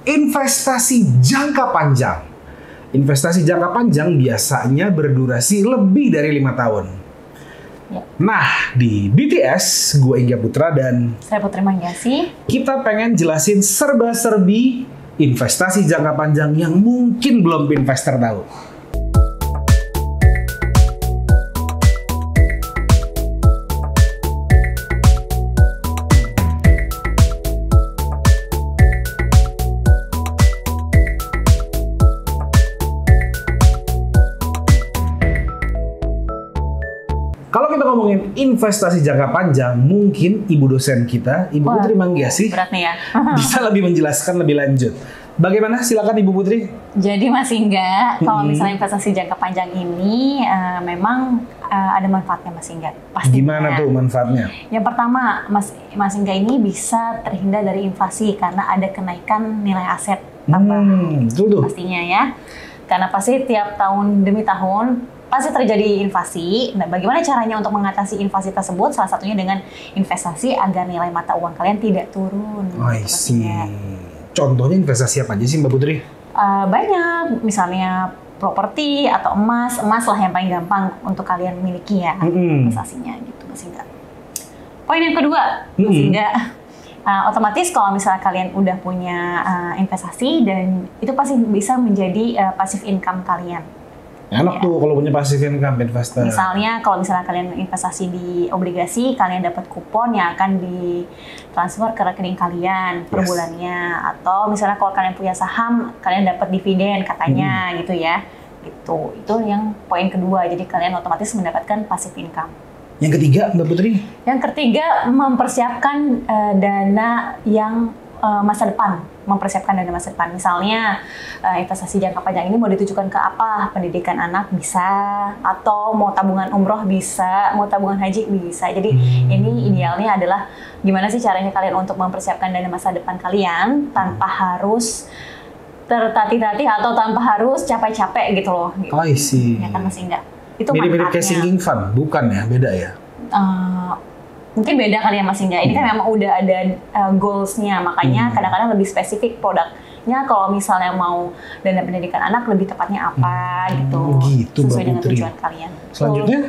investasi jangka panjang. Investasi jangka panjang biasanya berdurasi lebih dari 5 tahun. Ya. Nah, di BTS, gue Ingga Putra dan Saya Putri Mangyasi. kita pengen jelasin serba-serbi investasi jangka panjang yang mungkin belum investor tahu. Kalau kita ngomongin investasi jangka panjang, mungkin ibu dosen kita, Ibu Putri Mangyasi, Berat nih ya. bisa lebih menjelaskan lebih lanjut. Bagaimana? Silakan Ibu Putri. Jadi Mas Ingga, kalau misalnya investasi jangka panjang ini memang ada manfaatnya Mas Ingga. Pastinya. Gimana tuh manfaatnya? Yang pertama, Mas Ingga ini bisa terhindar dari inflasi karena ada kenaikan nilai aset tambahan. Betul tuh. Pastinya ya. Karena pasti tiap tahun demi tahun pasti terjadi inflasi. Nah, bagaimana caranya untuk mengatasi inflasi tersebut? Salah satunya dengan investasi agar nilai mata uang kalian tidak turun. I see. Contohnya investasi apa aja sih Mbak Putri? Banyak, misalnya properti atau emas lah yang paling gampang untuk kalian miliki ya investasinya gitu Mas Ingga. Poin yang kedua, Mas Ingga, otomatis kalau misalnya kalian udah punya investasi dan itu pasti bisa menjadi passive income kalian. Enak tuh kalau punya passive income investor. Misalnya kalau misalnya kalian investasi di obligasi, kalian dapat kupon yang akan ditransfer ke rekening kalian per bulannya. Atau misalnya kalau kalian punya saham, kalian dapat dividen katanya gitu ya. Itu yang poin kedua. Jadi kalian otomatis mendapatkan passive income. Yang ketiga Mbak Putri? Yang ketiga, mempersiapkan dana yang masa depan. Mempersiapkan dana masa depan. Misalnya investasi jangka panjang ini mau ditujukan ke apa? Pendidikan anak bisa, atau mau tabungan umroh bisa, mau tabungan haji bisa. Jadi ini idealnya adalah gimana sih caranya kalian untuk mempersiapkan dana masa depan kalian tanpa harus tertatih-tatih atau tanpa harus capek-capek gitu loh. Gitu. I see. Ya kan Mas Ingga? Itu mirip-mirip kayak sinking fund, bukan ya? Beda ya? Mungkin beda kali ya Mas Ingga. Ini kan memang udah ada goals-nya, makanya kadang-kadang lebih spesifik produknya. Kalau misalnya mau dana pendidikan anak, lebih tepatnya apa gitu. Gitu sesuai dengan Mbak Putri. tujuan kalian. Selanjutnya?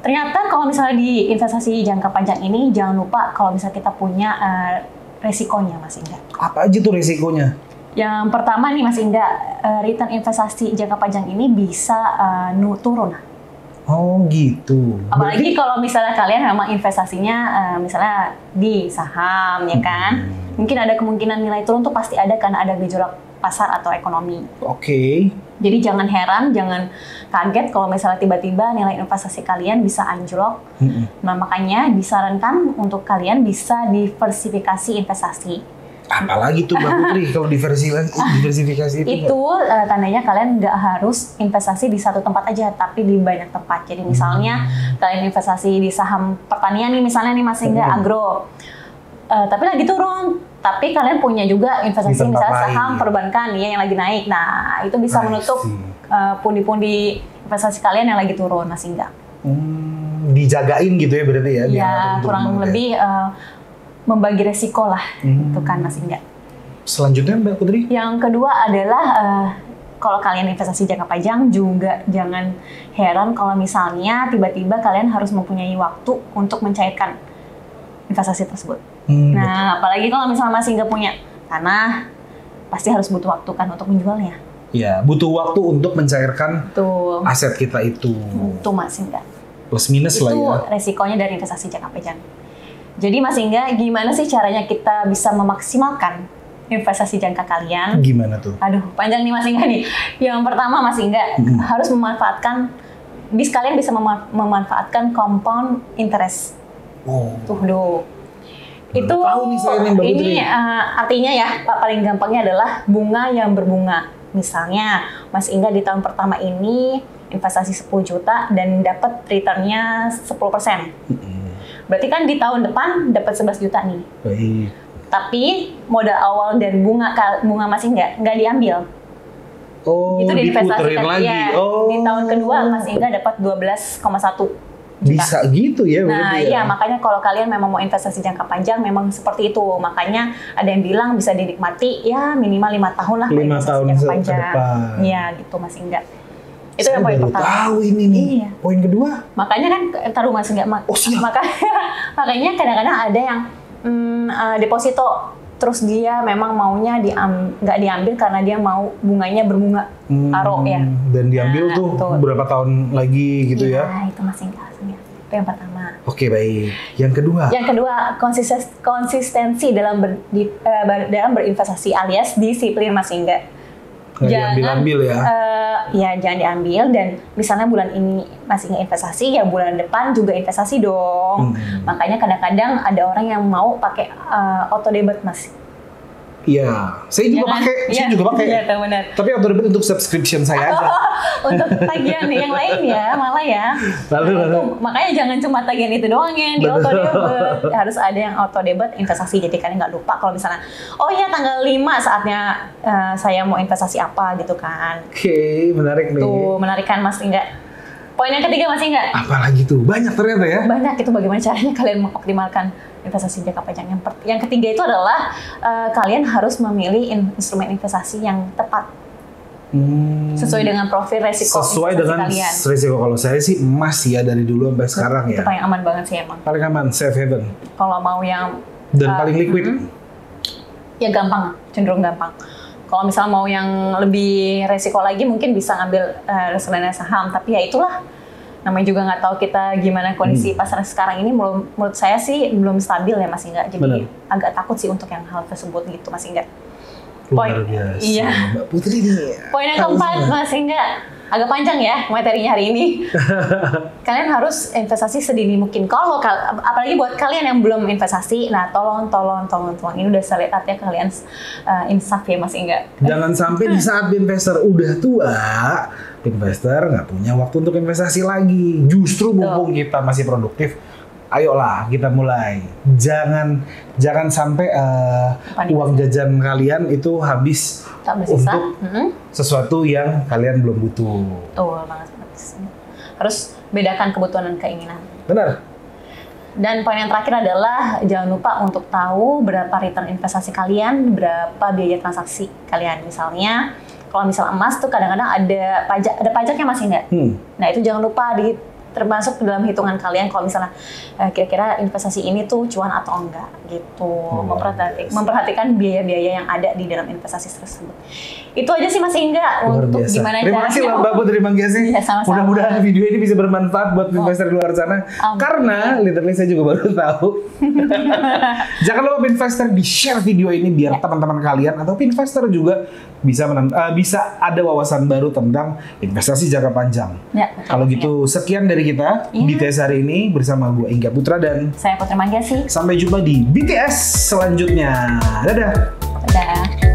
Ternyata kalau misalnya di investasi jangka panjang ini, jangan lupa kalau misalnya kita punya resikonya Mas Ingga. Apa aja tuh resikonya? Yang pertama nih Mas Ingga, return investasi jangka panjang ini bisa turun. Oh gitu. Apalagi kalau misalnya kalian memang investasinya misalnya di saham ya kan, mungkin ada kemungkinan nilai turun tuh pasti ada karena ada gejolak pasar atau ekonomi. Oke. Jadi jangan heran, jangan kaget kalau misalnya tiba-tiba nilai investasi kalian bisa anjlok. Nah makanya disarankan untuk kalian bisa diversifikasi investasi. Apalagi tuh Mbak Putri kalau diversifikasi itu? Itu tandanya kalian nggak harus investasi di satu tempat aja, tapi di banyak tempat. Jadi misalnya kalian investasi di saham pertanian nih, misalnya nih Mas Ingga agro, tapi lagi turun. Tapi kalian punya juga investasi misalnya saham perbankan ya yang lagi naik. Nah itu bisa menutup pundi-pundi investasi kalian yang lagi turun Mas Ingga. Dijagain gitu ya berarti ya? Iya kurang lebih. Membagi resiko lah, itu kan Mas Ingga. Selanjutnya Mbak Putri? Yang kedua adalah kalau kalian investasi jangka panjang juga jangan heran kalau misalnya tiba-tiba kalian harus mempunyai waktu untuk mencairkan investasi tersebut. Nah, apalagi kalau misalnya Mas Ingga punya tanah, pasti harus butuh waktu kan untuk menjualnya. Ya, butuh waktu untuk mencairkan aset kita itu. Itu Mas Ingga. Plus minus lah ya. Itu resikonya dari investasi jangka panjang. Jadi Mas Ingga, gimana sih caranya kita bisa memaksimalkan investasi jangka kalian? Gimana tuh? Aduh, panjang nih Mas Ingga nih. Yang pertama Mas Ingga harus memanfaatkan, kalian bisa memanfaatkan compound interest. Tuh. Itu tahu nih saya nih Mbak Putri. Ini artinya ya, paling gampangnya adalah bunga yang berbunga. Misalnya, Mas Ingga di tahun pertama ini investasi 10 juta dan dapat returnnya 10%. Berarti kan di tahun depan dapat 11 juta nih. Baik. Tapi modal awal dan bunga Mas Ingga nggak diambil. Oh, itu diputerin lagi. Ya, di tahun kedua Mas Ingga dapat 12,1 juta. Bisa gitu ya? Nah, berarti ya? iya makanya kalau kalian memang mau investasi jangka panjang memang seperti itu. Makanya ada yang bilang bisa dinikmati ya minimal 5 tahun lah 5 investasi tahun jangka ke panjang. depan. Iya gitu Mas Ingga. Itu Saya yang poin baru pertama. tahu ini nih. Iya. Poin kedua? Makanya kan taruh Mas Ingga. Oh, siap. Makanya kadang-kadang ada yang deposito terus dia memang maunya nggak diambil karena dia mau bunganya berbunga taruh ya. Dan diambil Nah, tuh betul. berapa tahun lagi gitu ya? Nah, itu Mas Ingga. Itu yang pertama. Oke, baik. Yang kedua? Yang kedua, konsistensi dalam berinvestasi alias disiplin Mas Ingga. Nggak diambil-ambil ya? Ya jangan diambil dan misalnya bulan ini masih investasi, ya bulan depan juga investasi dong. Makanya kadang-kadang ada orang yang mau pakai auto debit Mas. Iya, saya juga pakai. Saya juga pakai. Iya, benar. Tapi auto debit untuk subscription saya aja. Untuk tagihan yang lain ya, malah ya. Lalu. Makanya jangan cuma tagihan itu doang yang di auto debit. Harus ada yang auto debit investasi. Jadi kalian nggak lupa kalau misalnya, oh iya tanggal 5 saatnya saya mau investasi apa gitu kan. Oke, menarik nih. Tuh, menarik kan Mas Ingga. Poin yang ketiga Mas Ingga. Apalagi tuh? Banyak ternyata ya? Banyak, itu bagaimana caranya kalian mengoptimalkan investasi jangka panjang. Yang ketiga itu adalah kalian harus memilih instrumen investasi yang tepat. Sesuai dengan profil resiko Sesuai investasi dengan kalian. resiko. Kalau saya sih emas ya dari dulu sampai sekarang Itu ya. paling aman banget sih emang. Paling aman, safe haven. Kalau mau yang Dan paling liquid. ya gampang, cenderung gampang. Kalau misalnya mau yang lebih resiko lagi mungkin bisa ngambil reksadana saham, tapi ya itulah namanya juga nggak tahu kita gimana kondisi pasar sekarang ini. Menurut saya sih belum stabil ya Mas Ingga, jadi Benar. agak takut sih untuk yang hal tersebut gitu Mas Ingga. Luar biasa. Iya. Mbak Putri nih. Poin yang keempat Mas Ingga, agak panjang ya materinya hari ini. Kalian harus investasi sedini mungkin. Kalau apalagi buat kalian yang belum investasi, nah tolong ini udah saatnya kalian insaf ya Mas Ingga. Jangan sampai di saat investor udah tua, investor nggak punya waktu untuk investasi lagi. Justru mumpung kita masih produktif, ayolah kita mulai. Jangan sampai uang jajan kalian itu habis Tak bersisa. untuk sesuatu yang kalian belum butuh. Betul banget. Harus bedakan kebutuhan dan keinginan. Benar. Dan poin yang terakhir adalah jangan lupa untuk tahu berapa return investasi kalian, berapa biaya transaksi kalian. Misalnya, kalau misal emas tuh kadang-kadang ada pajaknya masih nggak? Nah itu jangan lupa termasuk ke dalam hitungan kalian kalau misalnya kira-kira investasi ini tuh cuan atau enggak gitu. Memperhatikan biaya-biaya yang ada di dalam investasi tersebut. Itu aja sih Mas Ingga untuk gimana Terima kasih loh Mbak Putri Manggesi. Ya, sama-sama. Mudah-mudahan video ini bisa bermanfaat buat investor di luar sana. Karena literally saya juga baru tahu. Jangan lupa investor di-share video ini biar teman-teman kalian atau investor juga bisa ada wawasan baru tentang investasi jangka panjang. Ya, kalau gitu sekian dari kita BTS hari ini bersama gue Ingga Putra dan saya Putri Manggesi. Sampai jumpa di BTS selanjutnya. Dadah. Dadah.